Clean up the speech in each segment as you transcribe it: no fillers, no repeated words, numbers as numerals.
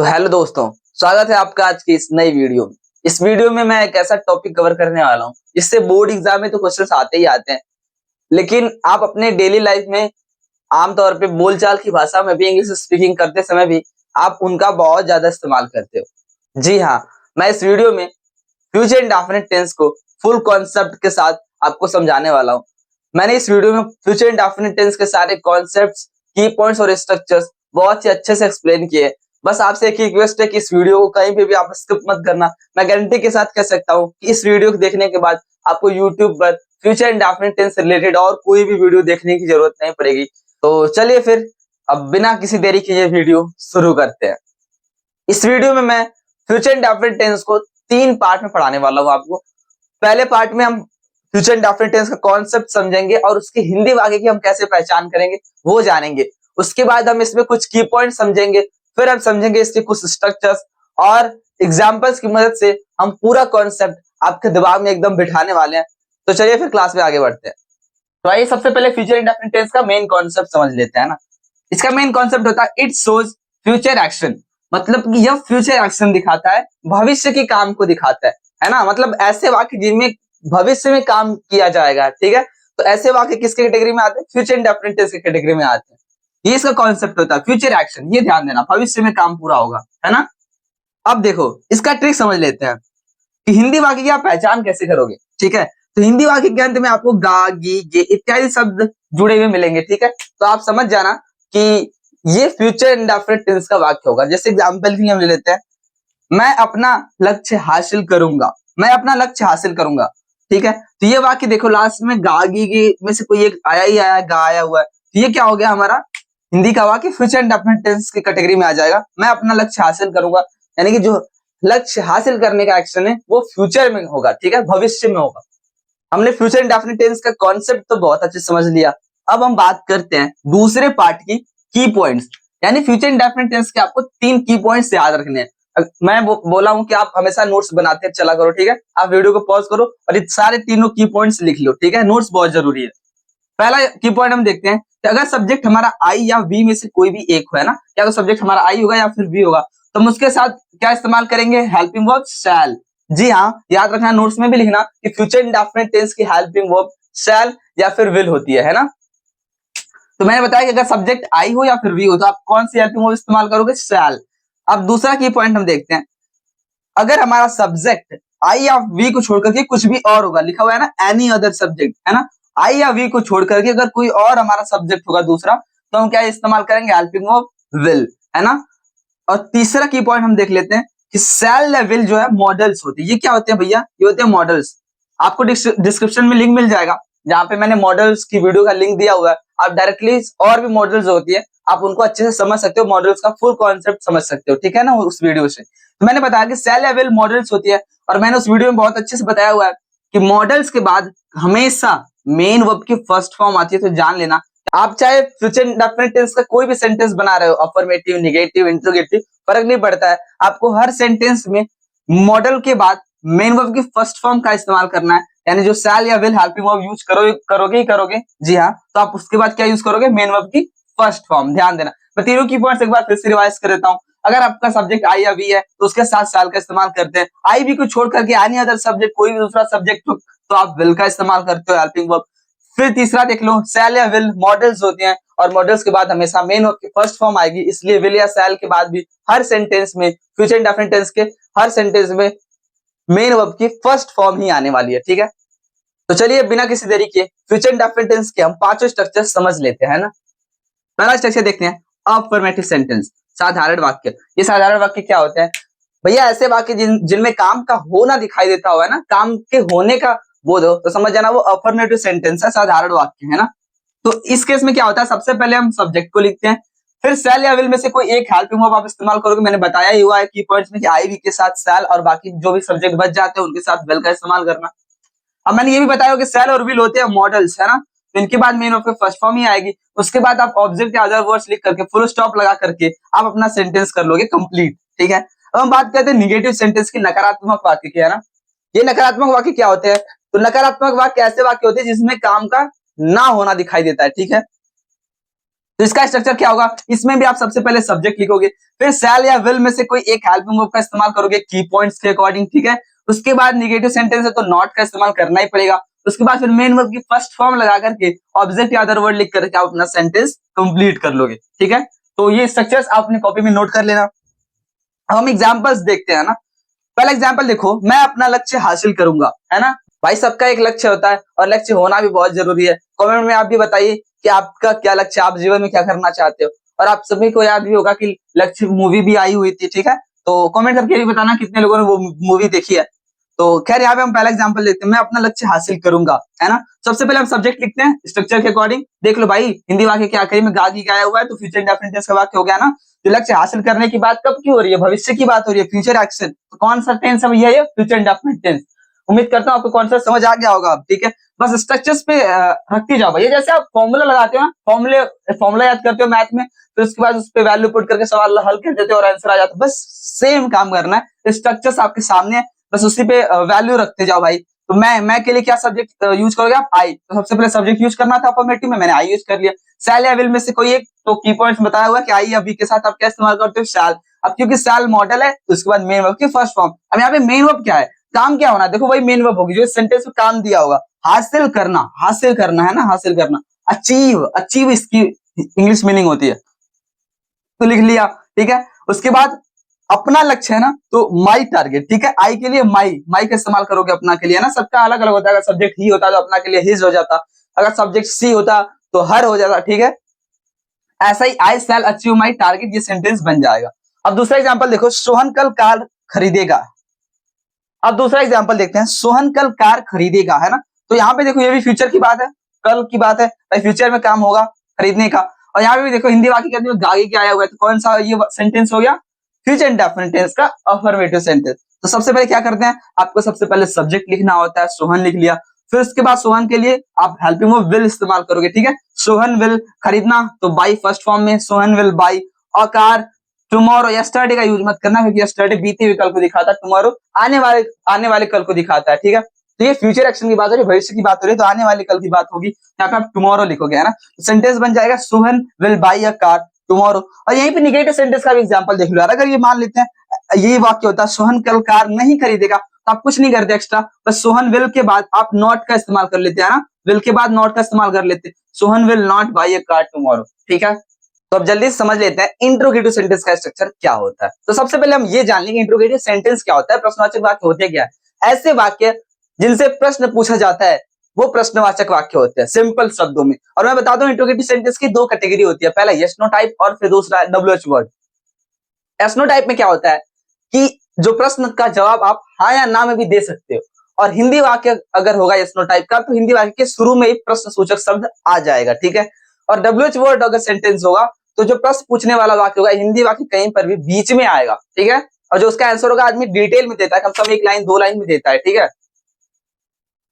तो हेलो दोस्तों, स्वागत है आपका आज की इस नई वीडियो में। इस वीडियो में मैं एक ऐसा टॉपिक कवर करने वाला हूँ जिससे बोर्ड एग्जाम में तो क्वेश्चंस आते ही आते हैं, लेकिन आप अपने डेली लाइफ में आमतौर पे बोलचाल की भाषा में भी, इंग्लिश स्पीकिंग करते समय भी आप उनका बहुत ज्यादा इस्तेमाल करते हो। जी हाँ, मैं इस वीडियो में फ्यूचर इंडेफिनिट टेंस को फुल कॉन्सेप्ट के साथ आपको समझाने वाला हूँ। मैंने इस वीडियो में फ्यूचर इंडेफिनिट टेंस के सारे कॉन्सेप्ट्स, की पॉइंट्स और स्ट्रक्चर्स बहुत ही अच्छे से एक्सप्लेन किए। बस आपसे एक ही रिक्वेस्ट है कि इस वीडियो को कहीं पे भी आप स्किप मत करना। मैं गारंटी के साथ कह सकता हूँ कि इस वीडियो को देखने के बाद आपको यूट्यूब पर फ्यूचर इंडेफिनिट टेंस से रिलेटेड और कोई भी वीडियो देखने की जरूरत नहीं पड़ेगी। तो चलिए फिर अब बिना किसी देरी के ये वीडियो शुरू करते हैं। इस वीडियो में मैं फ्यूचर इंडेफिनिट टेंस को 3 पार्ट में पढ़ाने वाला हूँ आपको। पहले पार्ट में हम फ्यूचर इंडेफिनिट टेंस का कॉन्सेप्ट समझेंगे और उसके हिंदी वाक्य की हम कैसे पहचान करेंगे वो जानेंगे। उसके बाद हम इसमें कुछ की पॉइंट समझेंगे, फिर हम समझेंगे इसके कुछ स्ट्रक्चर्स और एग्जांपल्स की मदद से हम पूरा कॉन्सेप्ट आपके दिमाग में एकदम बिठाने वाले हैं। तो चलिए फिर क्लास में आगे बढ़ते हैं। तो आइए सबसे पहले फ्यूचर इंडेफिनिट टेंस का मेन कॉन्सेप्ट समझ लेते हैं ना। इसका मेन कॉन्सेप्ट होता है इट शोज फ्यूचर एक्शन, मतलब कि यह फ्यूचर एक्शन दिखाता है, भविष्य के काम को दिखाता है ना। मतलब ऐसे वाक्य जिनमें भविष्य में काम किया जाएगा, ठीक है। तो ऐसे वाक्य किसके कैटेगरी में आते हैं? फ्यूचर इंडेफिनिट टेंस की कैटेगरी में आते हैं। ये इसका कॉन्सेप्ट होता है फ्यूचर एक्शन, ये ध्यान देना, भविष्य में काम पूरा होगा, है ना। अब देखो इसका ट्रिक समझ लेते हैं कि हिंदी वाक्य की आप पहचान कैसे करोगे, ठीक है। तो हिंदी वाक्य के अंत में आपको गा, गी, गे इत्यादि शब्द जुड़े हुए मिलेंगे, ठीक है। तो आप समझ जाना कि ये फ्यूचर इंडेफिनिट टेंस का वाक्य होगा। जैसे एग्जांपल की हम ले लेते हैं, मैं अपना लक्ष्य हासिल करूंगा, मैं अपना लक्ष्य हासिल करूंगा, ठीक है। तो ये वाक्य देखो लास्ट में गा, गी, गे में से कोई एक आया ही आया, गा आया हुआ है, तो ये क्या हो गया हमारा हिंदी का वाक्य फ्यूचर इंडेफिनिट टेंस की कैटेगरी में आ जाएगा। मैं अपना लक्ष्य हासिल करूंगा, यानी कि जो लक्ष्य हासिल करने का एक्शन है वो फ्यूचर में होगा, ठीक है, भविष्य में होगा। हमने फ्यूचर इंडेफिनिट टेंस का कॉन्सेप्ट तो बहुत अच्छे से समझ लिया। अब हम बात करते हैं दूसरे पार्ट की पॉइंट्स, यानी फ्यूचर इंडेफिनिट टेंस के आपको 3 की पॉइंट्स याद रखने हैं। मैं बोला हूं कि आप हमेशा नोट्स बनाते चला करो, ठीक है। आप वीडियो को पॉज करो और ये सारे तीनों की पॉइंट्स लिख लो, ठीक है। नोट्स बहुत जरूरी है। पहला की पॉइंट हम देखते हैं कि अगर सब्जेक्ट हमारा आई या वी में से कोई भी एक हो, है ना, या तो सब्जेक्ट हमारा आई होगा या फिर वी होगा, तो हम उसके साथ क्या इस्तेमाल करेंगे? हेल्पिंग वर्ब शैल। जी हाँ, याद रखना, नोट्स में भी लिखना कि फ्यूचर इंडेफिनिट टेंस की हेल्पिंग वर्ब शैल या फिर विल होती है ना। तो मैंने बताया कि अगर सब्जेक्ट आई हो या फिर वी हो तो आप कौन सी हेल्पिंग वर्ब इस्तेमाल करोगे? शैल। अब दूसरा की पॉइंट हम देखते हैं, अगर हमारा सब्जेक्ट आई या वी को छोड़ करके कुछ भी और होगा, लिखा हुआ है ना एनी अदर सब्जेक्ट, है ना, आई या वी को छोड़ करके अगर कोई और हमारा सब्जेक्ट होगा दूसरा, तो हम क्या इस्तेमाल करेंगे? हेल्पिंग वर्ब विल, है ना। और तीसरा की पॉइंट हम देख लेते हैं कि सेल या विल जो है मॉडल्स होते हैं। ये क्या होते हैं भैया? ये होते हैं मॉडल्स। आपको डिस्क्रिप्शन में लिंक मिल जाएगा जहां पे मैंने मॉडल्स की वीडियो का लिंक दिया हुआ है। आप डायरेक्टली और भी मॉडल्स होती है, आप उनको अच्छे से समझ सकते हो, मॉडल्स का फुल कॉन्सेप्ट समझ सकते हो, ठीक है ना, उस वीडियो से। तो मैंने बताया कि सेल या विल मॉडल्स होती है, और मैंने उस वीडियो में बहुत अच्छे से बताया हुआ है कि मॉडल्स के बाद हमेशा मेन वर्ब की फर्स्ट फॉर्म आती है। तो जान लेना, आप चाहे फ्यूचर इंडेफिनिट टेंस का कोई भी सेंटेंस बना रहे हो, अफर्मेटिव, नेगेटिव, इंट्रोगेटिव, फर्क नहीं पड़ता है, आपको हर सेंटेंस में मॉडल के बाद मेन वर्ब की फर्स्ट फॉर्म का इस्तेमाल करना है। यानी जो शैल या विल हेल्पिंग वर्ब यूज करोगे ही करोगे, जी हाँ, तो आप उसके बाद क्या यूज करोगे? मेन वर्ब की फर्स्ट फॉर्म। ध्यान देना, मैं तीनों की पॉइंट्स एक बार फिर से रिवाइज कर देता हूँ। अगर आपका सब्जेक्ट आई या वी है तो उसके साथ शैल का इस्तेमाल करते हैं। आई वी को छोड़ करके एनी अदर सब्जेक्ट, कोई भी दूसरा सब्जेक्ट हो तो आप विल का इस्तेमाल करते हो, हेल्पिंग वर्ब। फिर तीसरा देख लो, शैल या विल मॉडल्स होते हैं, और मॉडल्स के बाद हमेशा मेन वर्ब की फर्स्ट फॉर्म आएगी, इसलिए विल या शैल के बाद भी हर सेंटेंस में, फ्यूचर इंडेफिनिट टेंस के हर सेंटेंस में मेन वर्ब की फर्स्ट फॉर्म ही आने वाली है, ठीक है। तो चलिए बिना किसी देरी के फ्यूचर इंडेफिनिट टेंस के हम पांचों स्ट्रक्चर समझ लेते हैं ना। पहला स्ट्रक्चर देखते हैं, अफर्मेटिव सेंटेंस, साधारण वाक्य। ये साधारण वाक्य क्या होते हैं भैया? ऐसे वाक्य जिनमें काम का होना दिखाई देता हुआ है ना, काम के होने का बोध हो, तो समझ जाना वो अफर्मेटिव सेंटेंस है, साधारण वाक्य है ना। तो इस केस में क्या होता है, सबसे पहले हम सब्जेक्ट को लिखते हैं, फिर शैल या विल में से कोई एक हेल्पिंग वर्ब आप इस्तेमाल करोगे। मैंने बताया ही हुआ है की पॉइंट्स में कि आई वी के साथ शैल और बाकी जो भी सब्जेक्ट बच जाते हैं उनके साथ विल का इस्तेमाल करना। अब मैंने ये भी बताया कि शैल और विल होते हैं मॉडल्स, है ना, तो इनके बाद मेन वर्ब की फर्स्ट फॉर्म ही आएगी। उसके बाद आप ऑब्जेक्ट या अदर वर्ड्स लिख करके फुल स्टॉप लगा करके आप अपना सेंटेंस कर लोगे कंप्लीट, ठीक है। अब हम बात करते हैं निगेटिव सेंटेंस की, नकारात्मक वाक्य की, है ना। ये नकारात्मक वाक्य क्या होते हैं? तो नकारात्मक वाक्य ऐसे वाक्य होते हैं जिसमें काम का ना होना दिखाई देता है, ठीक है। तो इसका स्ट्रक्चर क्या होगा, इसमें भी आप सबसे पहले सब्जेक्ट लिखोगे, फिर शैल या विल में से कोई एक हेल्पिंग वर्ब का इस्तेमाल करोगे की पॉइंट्स के अकॉर्डिंग, ठीक है। उसके बाद निगेटिव सेंटेंस है तो नॉट का इस्तेमाल करना ही पड़ेगा। उसके बाद फिर मेन वर्ब की फर्स्ट फॉर्म लगा करके ऑब्जेक्ट या अदर वर्ड लिख करके आप अपना सेंटेंस कंप्लीट कर लोगे, ठीक है। तो ये स्ट्रक्चर्स आप अपनी कॉपी में नोट कर लेना। अब हम एग्जांपल्स देखते हैं ना। पहला एग्जांपल देखो, मैं अपना लक्ष्य हासिल करूंगा, है ना। भाई सबका एक लक्ष्य होता है और लक्ष्य होना भी बहुत जरूरी है। कमेंट में आप भी बताइए कि आपका क्या लक्ष्य, आप जीवन में क्या करना चाहते हो। और आप सभी को याद भी होगा कि लक्ष्य मूवी भी आई हुई थी, ठीक है। तो कमेंट करके भी बताना कितने लोगों ने वो मूवी देखी है। तो खैर यहाँ पे हम पहला एग्जांपल देखते हैं, मैं अपना लक्ष्य हासिल करूंगा, है ना। सबसे पहले हम सब्जेक्ट लिखते हैं स्ट्रक्चर के अकॉर्डिंग। देख लो भाई हिंदी वाक्य क्या कही में गागी गाया हुआ है, तो फ्यूचर इंडेफिनिट टेंस का वाक्य हो गया ना। तो लक्ष्य हासिल करने की बात कब की हो रही है, भविष्य की बात हो रही है, फ्यूचर एक्शन। तो कौन सा टेंस है भैया, ये फ्यूचर इंडेफिनिट टेंस। उम्मीद करता हूँ आपको कॉन्सेप्ट समझ आ गया होगा, ठीक है। बस स्ट्रक्चर्स पे रखती जाओ भैया, जैसे आप फॉर्मूला लगाते हो, फॉर्मूला याद करते हो मैथ में, फिर उसके बाद उस पे वैल्यू पुट करके सवाल हल कर देते हो और आंसर आ जाता है। बस सेम काम करना है, स्ट्रक्चर्स आपके सामने है, बस उसी पे वैल्यू रखते जाओ भाई। तो मैं के लिए क्या सब्जेक्ट यूज करोगे आप, आई। तो सबसे पहले सब्जेक्ट यूज करना था अफर्मेटिव में, मैंने आई यूज कर लिया। शैल या विल में से कोई एक, तो की पॉइंट्स बताया हुआ कि आई या वी के साथ आप क्या इस्तेमाल करते हो, शैल। अब क्योंकि शैल मॉडल है तो उसके बाद मेन वर्ब की फर्स्ट फॉर्म। अब यहाँ पे मेन वर्ब क्या है, काम क्या होना है, देखो वही मेन वर्ब होगी जो इस सेंटेंस में काम दिया होगा। हासिल करना, हासिल करना है ना, हासिल करना। अचीव, अचीव इसकी इंग्लिश मीनिंग होती है, तो लिख लिया, ठीक है। उसके बाद अपना लक्ष्य है ना, तो माई टारगेट, ठीक है। आई के लिए माई, माई का इस्तेमाल करोगे अपना के लिए, ना। सबका अलग अलग होता है, अगर सब्जेक्ट ही होता तो अपना के लिए हिज हो जाता, अगर सब्जेक्ट सी होता तो हर हो जाता, ठीक है। ऐसा ही आई शैल अचीव माई टारगेट, ये सेंटेंस बन जाएगा। अब दूसरा एग्जांपल देखो, सोहन कल कार खरीदेगा। अब दूसरा एग्जांपल देखते हैं, सोहन कल कार खरीदेगा, है ना। तो यहाँ पे देखो ये भी फ्यूचर की बात है, कल की बात है भाई, फ्यूचर में काम होगा खरीदने का। और यहाँ पे भी देखो हिंदी वाक्य कहते हैं गागे के आया हुआ है, तो कौन सा ये सेंटेंस हो गया, फ्यूचर इंडेफिनिट टेंस का अफर्मेटिव सेंटेंस। तो सबसे पहले क्या करते हैं, आपको सबसे पहले सब्जेक्ट लिखना होता है, सोहन लिख लिया। फिर उसके बाद सोहन के लिए आप हेल्पिंग वर्ब विल इस्तेमाल करोगे, ठीक है। सोहन विल खरीदना, तो बाई फर्स्ट फॉर्म में, सोहन विल बाई। और कार टुमारो, यस्टरडे का यूज मत करना क्योंकि यस्टरडे बीते हुए कल को दिखाता है, टुमारो आने वाले कल को दिखाता है, ठीक है। तो ये फ्यूचर एक्शन की बात हो रही है, भविष्य की बात हो रही है, तो आने वाले कल की बात होगी। यहाँ पे आप टुमारो लिखोगे, है ना। तो सेंटेंस बन जाएगा Sohan will by a car tomorrow. और यहीं पे निगेटिव सेंटेंस का भी एग्जांपल देख लो यार। अगर ये मान लेते हैं ये वाक्य होता है सोहन कल कार नहीं खरीदेगा, तो आप कुछ नहीं करते एक्स्ट्रा, बस सोहन विल के बाद आप नॉट का इस्तेमाल कर लेते हैं ना, विल के बाद नॉट का इस्तेमाल कर लेते, Sohan will not by a car tomorrow, ठीक है। तो अब जल्दी से समझ लेते हैं इंट्रोगेटिव सेंटेंस का स्ट्रक्चर क्या होता है। तो सबसे पहले हम ये जान लेंगे इंट्रोगेटिव सेंटेंस क्या होता है, प्रश्नवाचक वाक्य होते क्या है। ऐसे वाक्य जिनसे प्रश्न पूछा जाता है वो प्रश्नवाचक वाक्य होते हैं, सिंपल शब्दों में। और मैं बता दूं इंट्रोगेटिव सेंटेंस की दो कैटेगरी होती है, पहला यस नो टाइप और फिर दूसरा WH word. Yes no type में क्या होता है कि जो प्रश्न का जवाब आप हाँ या ना में भी दे सकते हो। और हिंदी वाक्य अगर होगा यस नो टाइप का, तो हिंदी वाक्य के शुरू में ही प्रश्न सूचक शब्द आ जाएगा, ठीक है। और डब्ल्यूएच वर्ड अगर सेंटेंस होगा, तो जो प्रश्न पूछने वाला वाक्य होगा हिंदी वाक्य कहीं पर भी बीच में आएगा, ठीक है। और जो उसका आंसर होगा आदमी डिटेल में देता है, कम से कम एक लाइन दो लाइन में देता है, ठीक है।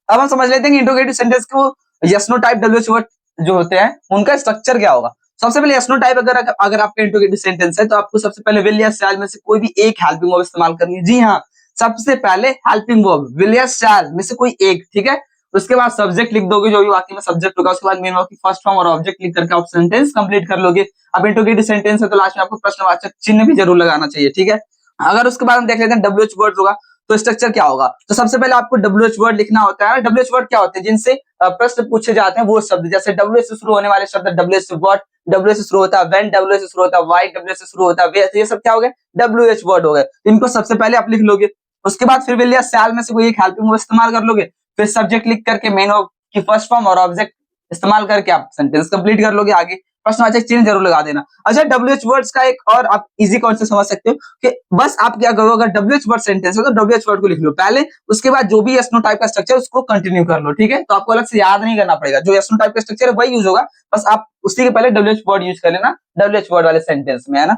अब हम समझ लेते हैं कि इंट्रोगेटिव सेंटेंस को yes no type WH word जो होते हैं उनका स्ट्रक्चर क्या होगा। सबसे पहले यस नो टाइप अगर आपका इंट्रोगेटिव सेंटेंस है, तो आपको सबसे पहले विल या शैल में से कोई भी एक हेल्पिंग वर्ब इस्तेमाल करनी है। जी हाँ, सबसे पहले हेल्पिंग वर्ब विल या शैल में से कोई एक, ठीक है। उसके बाद सब्जेक्ट लिख दोगे, जो भी वाक्य में सब्जेक्ट होगा, उसके बाद मेन वर्ब की फर्स्ट फॉर्म और ऑब्जेक्ट लिख करके आप सेंटेंस कंप्लीट कर लोगे। अब इंट्रोगेटिव सेंटेंस है तो लास्ट में आपको प्रश्नवाचक चिन्ह भी जरूर लगाना चाहिए, ठीक है। अगर उसके बाद हम देख लेते हैं डब्ल्यूएच वर्ड होगा, तो स्ट्रक्चर क्या होगा। तो सबसे पहले आपको डब्ल्यूएच वर्ड लिखना होता है। डब्ल्यूएच वर्ड क्या होते हैं, जिनसे प्रश्न पूछे जाते हैं वो शब्द, जैसे डब्ल्यूएच से शुरू होने वाले शब्द डब्ल्यूएच वर्ड, डब्ल्यूएच से शुरू होता है व्हेन, डब्ल्यूएच से शुरू होता है व्हाई, डब्ल्यूएच से शुरू होता है वेयर, ये सब क्या हो गए, डब्ल्यूएच वर्ड हो गए। इनको सबसे पहले आप लिख लोगे। उसके बाद फिर विल या शैल में से कोई एक हेल्पिंग वर्ब इस्तेमाल कर लोगे। फिर सब्जेक्ट लिख करके मेन वर्ब की फर्स्ट फॉर्म और ऑब्जेक्ट इस्तेमाल करके आप सेंटेंस कंप्लीट कर लोगे। आगे प्रश्नवाचक चिन्ह जरूर लगा देना। अच्छा, डब्ल्यूएच वर्ड्स का एक और आप इजी कॉन्सेप्ट समझ सकते हो कि बस आप क्या करो, अगर डब्ल्यूएच वर्ड सेंटेंस हो तो डब्ल्यूएच वर्ड को लिख लो पहले, उसके बाद जो भी यस नो टाइप का स्ट्रक्चर उसको कंटिन्यू कर लो, ठीक है। तो आपको अलग से याद नहीं करना पड़ेगा, जो यस नो टाइप का स्ट्रक्चर है वही यूज होगा, बस आप उसी के पहले डब्ल्यूएच वर्ड यूज कर लेना डब्ल्यूएच वर्ड वाले सेंटेंस में, है ना।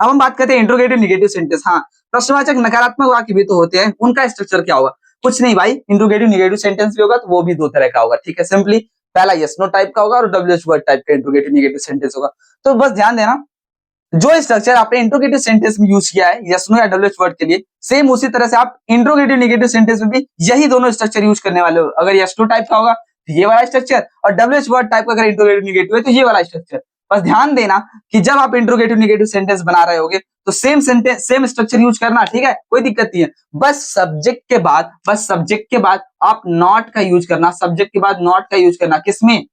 अब हम बात करते हैं इंट्रोगेटिव निगेटिव सेंटेंस। हाँ, प्रश्नवाचक नकारात्मक वाक्य भी तो होते हैं, उनका स्ट्रक्चर क्या होगा। कुछ नहीं भाई, इंट्रोगेटिव निगेटिव सेंटेंस भी होगा तो वो भी दो तरह का होगा, ठीक है। सिंपली पहला यस नो टाइप का होगा और डब्ल्यूएच वर्ड टाइप का इंट्रोगेटिव निगेटिव सेंटेंस होगा। तो बस ध्यान देना, जो स्ट्रक्चर आपने इंट्रोगेटिव सेंटेंस में यूज किया है यस नो या डब्ल्यूएच वर्ड के लिए, सेम उसी तरह से आप इंट्रोगेटिव निगेटिव सेंटेंस में भी यही दोनों स्ट्रक्चर यूज करने वाले हो। अगर यस नो टाइप का होगा तो ये वाला स्ट्रक्चर, और डब्ल्यूएच वर्ड टाइप का अगर इंट्रोगेटिव निगेटिव है तो ये वाला स्ट्रक्चर। बस ध्यान देना कि जब आप इंट्रोगेटिव निगेटिव सेंटेंस बना रहे होगे तो same sentence same structure use करना, ठीक है, कोई दिक्कत नहीं है। बस सब्जेक्ट के बाद आप नॉट का यूज करना, सब्जेक्ट के बाद नॉट का यूज करना, किसमें?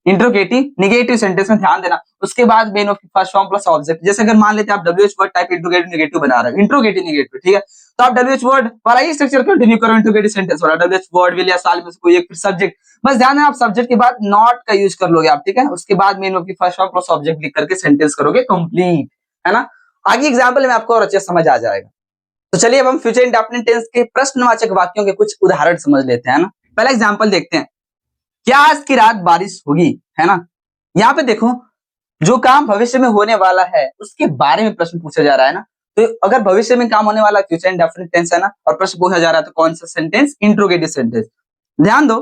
इंट्रोगेटिव निगेटिव सेंटेंस में ध्यान देना। उसके बाद main of first form plus object. जैसे अगर मान लेते हैं आप WH word type interrogative negative बना रहे हो, इंट्रोगेटिव निगेटिव, ठीक है, तो आप डब्ल्यूएच वर्ड वाला ही स्ट्रक्चर कंटिन्यू करो, इंट्रोगेटिव सेंटेंस वाला डब्ल्यूएच वर्ड विल या साल में से कोई एक सब्जेक्ट। बस ध्यान देना आप सब्जेक्ट के बाद नॉट का यूज कर लोगे आप, ठीक है, उसके बाद main of first form plus object लिख करके सेंटेंस करोगे कंप्लीट, है ना। आगे एग्जाम्पल में आपको और अच्छे समझ आ जाएगा। तो चलिए अब हम फ्यूचर इंडेफिनिट टेंस के प्रश्नवाचक वाक्यों के कुछ उदाहरण समझ लेते हैं ना। पहला एग्जाम्पल देखते हैं, क्या आज की रात बारिश होगी, है ना। यहाँ पे देखो जो काम भविष्य में होने वाला है उसके बारे में प्रश्न पूछा जा रहा है ना। तो अगर भविष्य में काम होने वाला फ्यूचर इंडेफिनिट टेंस है ना और प्रश्न पूछा जा रहा है तो कौन सा सेंटेंस? Interrogative sentence. ध्यान दो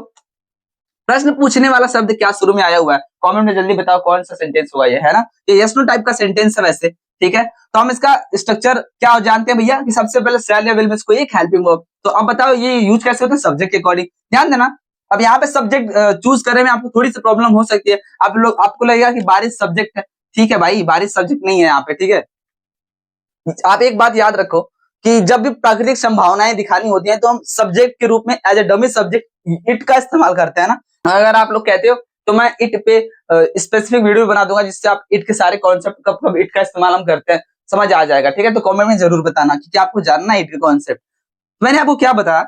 प्रश्न पूछने वाला शब्द क्या शुरू में आया हुआ है, कमेंट में जल्दी बताओ कौन सा सेंटेंस हुआ ये, है ना। ये यस नो टाइप का सेंटेंस है वैसे, ठीक है। तो हम इसका स्ट्रक्चर क्या जानते हैं भैया कि सबसे पहले शैल या विल में कोई एक हेल्पिंग वर्ब। तो अब बताओ ये यूज कैसे होता है? सब्जेक्ट के अकॉर्डिंग। ध्यान देना अब यहाँ पे सब्जेक्ट चूज करने में आपको थोड़ी सी प्रॉब्लम हो सकती है। आप लोग आपको लगेगा कि बारिश सब्जेक्ट है, ठीक है भाई, बारिश सब्जेक्ट नहीं है यहाँ पे, ठीक है। आप एक बात याद रखो कि जब भी प्राकृतिक संभावनाएं दिखानी होती हैं तो हम सब्जेक्ट के रूप में as a dummy subject it का इस्तेमाल करते हैं ना। अगर आप लोग कहते हो तो मैं इट पे स्पेसिफिक वीडियो बना दूंगा जिससे आप इट के सारे कॉन्सेप्ट कब कब इट का इस्तेमाल हम करते हैं समझ आ जाएगा, ठीक है। तो कमेंट में जरूर बताना कि क्या आपको जानना है इट के कॉन्सेप्ट। मैंने आपको क्या बताया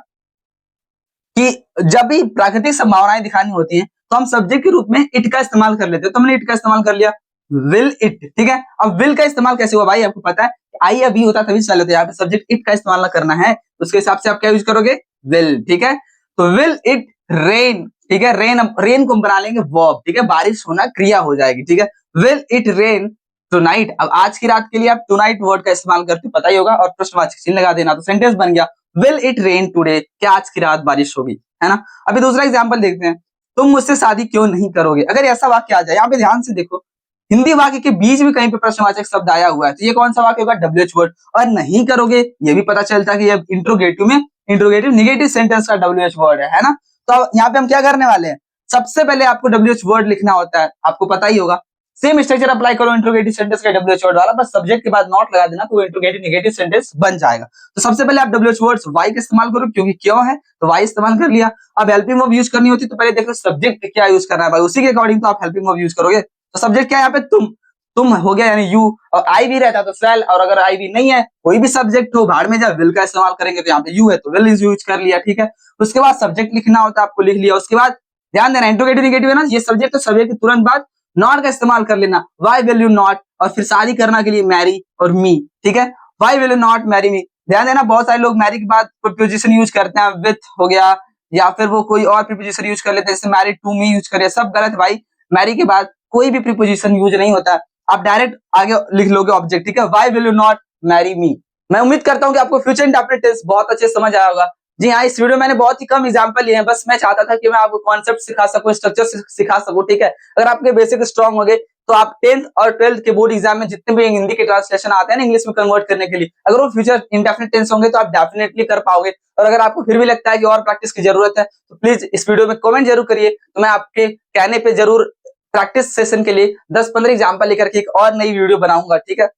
कि जब भी प्राकृतिक संभावनाएं दिखानी होती हैं तो हम सब्जेक्ट के रूप में इट का इस्तेमाल कर लेते हैं। तो हमने इट का इस्तेमाल कर लिया, विल इट, ठीक है। अब विल का इस्तेमाल कैसे हुआ भाई? आपको पता है आई या बी होता तभी चल लेते, यहाँ पे सब्जेक्ट इट का इस्तेमाल ना करना है तो उसके हिसाब से आप क्या यूज करोगे? विल, ठीक है। तो विल इट रेन, ठीक है, रेन को हम बना लेंगे वर्ब, ठीक है, बारिश होना क्रिया हो जाएगी, ठीक है। विल इट रेन टुनाइट, अब आज की रात के लिए आप टुनाइट वर्ड का इस्तेमाल करते पता ही होगा और प्रश्नवाचक चिन्ह लगा देना तो सेंटेंस बन गया विल इट रेन टुडे, क्या आज की रात बारिश होगी, है ना। अभी दूसरा एग्जांपल देखते हैं, तुम मुझसे शादी क्यों नहीं करोगे। अगर ऐसा वाक्य आ जाए, यहाँ पे ध्यान से देखो हिंदी वाक्य के बीच में कहीं पे प्रश्नवाचक शब्द आया हुआ है तो ये कौन सा वाक्य होगा? WH word. और नहीं करोगे ये भी पता चलता है कि ये इंट्रोगेटिव में इंट्रोगेटिव निगेटिव सेंटेंस का डब्ल्यूएच वर्ड है ना। तो यहाँ पे हम क्या करने वाले हैं, सबसे पहले आपको डब्ल्यूएच वर्ड लिखना होता है, आपको पता ही होगा। सेम स्ट्रक्चर अप्लाई करो इंट्रोगेटिव सेंटेंस का डब्ल्यूएच वर्ड वाला, बस सब्जेक्ट के बाद नॉट लगा देना तो इंट्रोगेटिव निगेटिव सेंटेंस बन जाएगा। तो सबसे पहले आप डब्ल्यूएच वर्ड्स वाई का इस्तेमाल करो क्योंकि क्यों है तो वाई इस्तेमाल कर लिया। अब हेल्पिंग वर्ब यूज करनी होती तो पहले देखो सब्जेक्ट क्या यूज करना है भाई, उसी के अकॉर्डिंग तो आप हेल्पिंग वर्ब यूज करोगे। तो सब्जेक्ट क्या है यहाँ पे? तुम हो गया यानी यू, और आई भी रहता तो सेल, और अगर आई भी नहीं है कोई भी सब्जेक्ट हो भाड़ में जब विल का इस्तेमाल करेंगे तो यहाँ पे यू है तो विल इज यूज कर लिया, ठीक है। उसके बाद सब्जेक्ट लिखना होता है आपको, लिख लिया। उसके बाद ध्यान देना इंट्रोगेटिव निगेटिव है ना, ये सब्जेक्ट तो सब्जेक्ट के तुरंत बाद नॉट का इस्तेमाल कर लेना, वाई विल यू नॉट, और फिर शादी करना के लिए मैरी और मी, ठीक है। Why will you not marry me. ध्यान देना बहुत सारे लोग मैरी के बाद प्रीपोजिशन यूज करते हैं, विथ हो गया या फिर वो कोई और प्रीपोजिशन यूज कर लेते हैं जैसे मैरिड टू मी यूज करे, सब गलत भाई। मैरी के बाद कोई भी प्रीपोजिशन यूज नहीं होता, आप डायरेक्ट आगे लिख लोगे ऑब्जेक्ट, ठीक है। Why will you not marry me. मैं उम्मीद करता हूं कि आपको फ्यूचर इंडेफिनिट टेंस बहुत अच्छे समझ आया होगा। जी हाँ, इस वीडियो में मैंने बहुत ही कम एग्जांपल लिए हैं, बस मैं चाहता था कि मैं आपको कॉन्सेप्ट सिखा सकूं, स्ट्रक्चर सिखा सकूं, ठीक है। अगर आपके बेसिक स्ट्रांग हो गए तो आप 10th और 12th के बोर्ड एग्जाम में जितने भी हिंदी के ट्रांसलेशन आते हैं ना इंग्लिश में कन्वर्ट करने के लिए, अगर वो फ्यूचर इंडेफिनिट टेंस होंगे तो आप डेफिनेटली कर पाओगे। और अगर आपको फिर भी लगता है कि और प्रैक्टिस की जरूरत है तो प्लीज इस वीडियो में कमेंट जरूर करिए, तो मैं आपके कहने पे जरूर प्रैक्टिस सेशन के लिए 10-15 एग्जाम्पल लेकर के एक और नई वीडियो बनाऊंगा, ठीक है।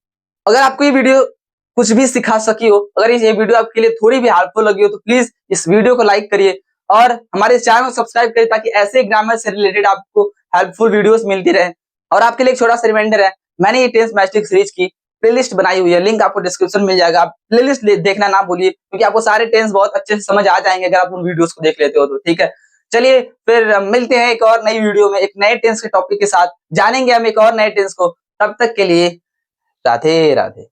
अगर आपको ये वीडियो कुछ भी सिखा सकी हो, अगर ये वीडियो आपके लिए थोड़ी भी हेल्पफुल लगी हो तो प्लीज इस वीडियो को लाइक करिए और हमारे चैनल को सब्सक्राइब करिए ताकि ऐसे ग्रामर से रिलेटेड आपको हेल्पफुल वीडियोस मिलती रहे। और आपके लिए एक छोटा सा रिमाइंडर है, मैंने ये टेंस मैस्टिक सीरीज की प्लेलिस्ट बनाई हुई है, लिंक आपको डिस्क्रिप्शन मिल जाएगा, आप प्लेलिस्ट देखना ना भूलिए क्योंकि आपको सारे टेंस बहुत अच्छे से समझ आ जाएंगे अगर आप उन वीडियोस को देख लेते हो तो, ठीक है। चलिए फिर मिलते हैं एक और नई वीडियो में एक नए टेंस के टॉपिक के साथ, जानेंगे हम एक और नए टेंस को। तब तक के लिए राधे राधे।